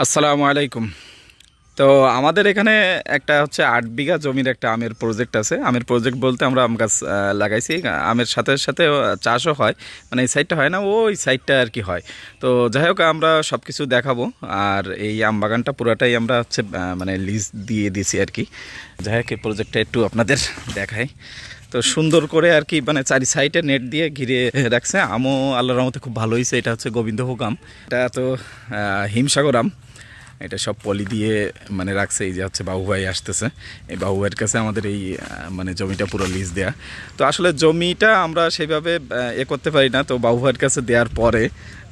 আসসালামু আলাইকুম। তো আমাদের এখানে একটা হচ্ছে ৮ বিঘা জমির একটা আমের প্রজেক্ট আছে। আমের প্রজেক্ট বলতে আমরা আম গাছ লাগাইছি। আমের সাথে সাথে চাষও হয়, মানে এই সাইডটা হয় না, ওই সাইডটা আর কি হয়। তো যাই হোক, আমরা সব কিছু দেখাবো। আর এই আম বাগানটা পুরাটাই আমরা হচ্ছে মানে লিজ দিয়ে দিছি আর কি। যাই হোক, এই প্রজেক্টটা একটু আপনাদের দেখাই। তো সুন্দর করে আর কি, মানে চারি সাইডে নেট দিয়ে ঘিরে রাখছে। আমও আল্লাহর রহমতে খুব ভালো হয়েছে। এটা হচ্ছে গোবিন্দভোগ আম। এটা তো হিমসাগর আম। এটা সব পলি দিয়ে মানে রাখছে। এই যে হচ্ছে বাবু ভাই আসতেছে, এই বাবু ভাইয়ের কাছে আমাদের এই মানে জমিটা পুরো লিজ দেয়া। তো আসলে জমিটা আমরা সেইভাবে করতে পারি না। তো বাবু ভাইয়ের কাছে দেওয়ার পরে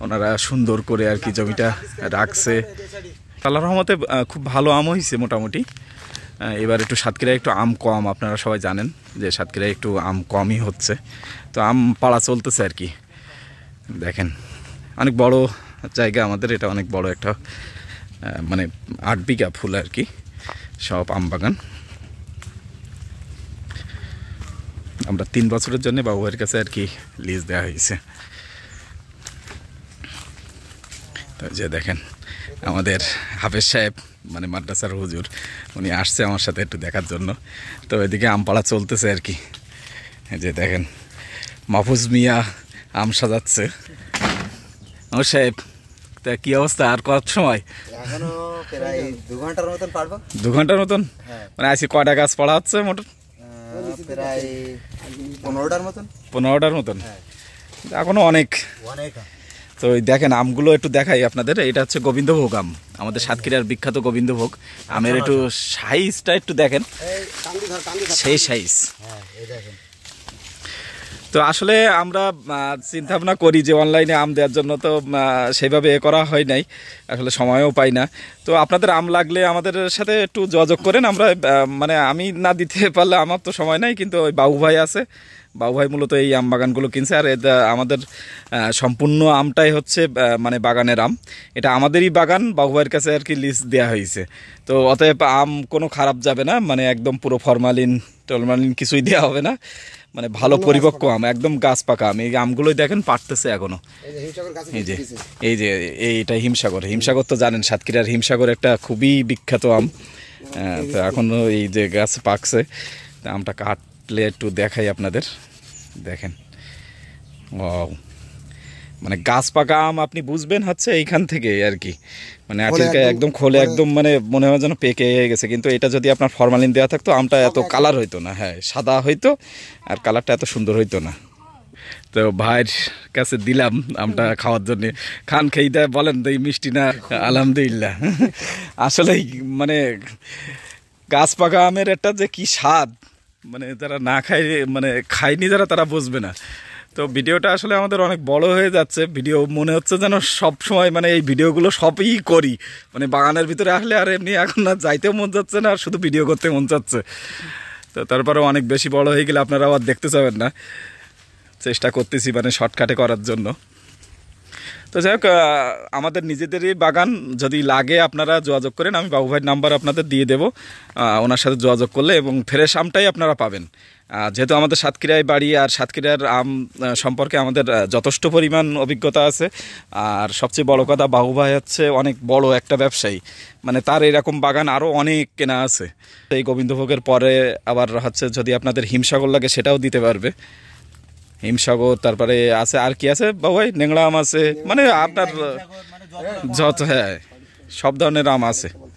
ওনারা সুন্দর করে আর কি জমিটা রাখছে। আল্লাহর রহমতে খুব ভালো আম হয়েছে মোটামুটি। এবার একটু সাতক্ষীরায় একটু আম কম, আপনারা সবাই জানেন যে সাতক্ষীরায় একটু আম কমই হচ্ছে। তো আম পাড়া চলতেছে আর কি। দেখেন, অনেক বড় জায়গা আমাদের, এটা অনেক বড় একটা মানে ৮ বিঘা ফুল আর কি, সব আম বাগান। আমরা ৩ বছরের জন্য বাবুয়ের কাছে আর কি লিজ দেওয়া হয়েছে। তো যে দেখেন, আমাদের হাফেজ সাহেব মানে মাদ্রাসার হুজুর, উনি আসছে আমার সাথে একটু দেখার জন্য। তো এদিকে আম পাড়া চলতেছে আর কি। যে দেখেন, মাহফুজ মিয়া আম সাজাচ্ছে। আমার সাহেব, তা কি অবস্থা? আর কত সময়? এখনো প্রায় 2 ঘন্টার মতন পারবো। 2 ঘন্টার মতন? মানে আজকে কয়টা গাছ পড়া হচ্ছে মোটর? প্রায় 15টার মতন। 15টার মতন? এখনো অনেক। অনেক। তো দেখেন, আমগুলো একটু দেখাই আপনাদের। এটা হচ্ছে গোবিন্দভোগ আম, আমাদের সাতক্ষীরার বিখ্যাত গোবিন্দভোগ আমের। একটু সাইজটা একটু দেখেন, সেই সাইজ। তো আসলে আমরা চিন্তা ভাবনা করি যে অনলাইনে আম দেওয়ার জন্য, তো সেইভাবে করা হয় নাই, আসলে সময়ও পাই না। তো আপনাদের আম লাগলে আমাদের সাথে একটু যোগাযোগ করেন। আমরা মানে আমি না দিতে পারলে, আমার তো সময় নাই, কিন্তু ওই বাবু ভাই আছে, বাবু ভাই মূলত এই আম বাগানগুলো কিনছে। আর আমাদের সম্পূর্ণ আমটাই হচ্ছে মানে বাগানের আম। এটা আমাদেরই বাগান, বাবু ভাইয়ের কাছে আর কি লিজ দেওয়া হয়েছে। তো অতএব আম কোনো খারাপ যাবে না, মানে একদম পুরো ফরমালিন টলমালিন কিছুই দেওয়া হবে না, মানে ভালো পরিপক্ক আম, একদম গাছ পাকা আম। এই আমগুলোই দেখেন পাড়তেছে এখনো। এই যে এইটা হিমসাগর। হিমসাগর তো জানেন, সাতক্ষীরার হিমসাগর একটা খুবই বিখ্যাত আম। তো এখনো এই যে গাছ পাকছে। আমটা কাটলে একটু দেখাই আপনাদের। দেখেন, ও মানে গাছ পাকা আম আপনি বুঝবেন হচ্ছে এইখান থেকে আর কি, মানে আঠিরকা একদম খোলে একদম, মানে মনে হয় যেন পেকে গেছে। কিন্তু এটা যদি আপনার ফরমালিন দেওয়া থাকতো, আমটা এত কালার হইতো না। হ্যাঁ, সাদা হইতো, আর কালারটা এত সুন্দর হইতো না। তো ভাইয়ের কাছে দিলাম আমটা খাওয়ার জন্য। খান, খেয়ে দেয়, বলেন তো এই মিষ্টি না? আলহামদুলিল্লাহ। আসলে মানে গাছ পাকা আমের একটা যে কি স্বাদ, মানে যারা না খায়, মানে খায়নি যারা, তারা বুঝবে না। তো ভিডিওটা আসলে আমাদের অনেক বড় হয়ে যাচ্ছে। ভিডিও মনে হচ্ছে যেন সব সময় মানে এই ভিডিওগুলো সবই করি, মানে বাগানের ভিতরে আসলে আর এমনি এখন না যাইতেও মন যাচ্ছে না, আর শুধু ভিডিও করতে মন চাচ্ছে। তো তারপরে অনেক বেশি বড় হয়ে গেলে আপনারা আবার দেখতে চাবেন না। চেষ্টা করতেছি মানে শর্টকাটে করার জন্য। তো যাই হোক, আমাদের নিজেদেরই বাগান, যদি লাগে আপনারা যোগাযোগ করেন। আমি বাবু ভাইয়ের নাম্বার আপনাদের দিয়ে দেবো, ওনার সাথে যোগাযোগ করলে, এবং ফ্রেশ আমটাই আপনারা পাবেন। যেহেতু আমাদের সাতক্ষীরায় বাড়ি, আর সাতক্ষীরার আম সম্পর্কে আমাদের যথেষ্ট পরিমাণ অভিজ্ঞতা আছে। আর সবচেয়ে বড় কথা, বাবু ভাই হচ্ছে অনেক বড় একটা ব্যবসায়ী, মানে তার এরকম বাগান আরও অনেক কেনা আছে। এই গোবিন্দভোগের পরে আবার হচ্ছে যদি আপনাদের হিমসাগর লাগে, সেটাও দিতে পারবে। হিমসাগর, তারপরে আছে আর কি আছে বাবু ভাই, ন্যাংরা আম আছে, মানে আপনার যত, হ্যাঁ, সব ধরনের আম আছে।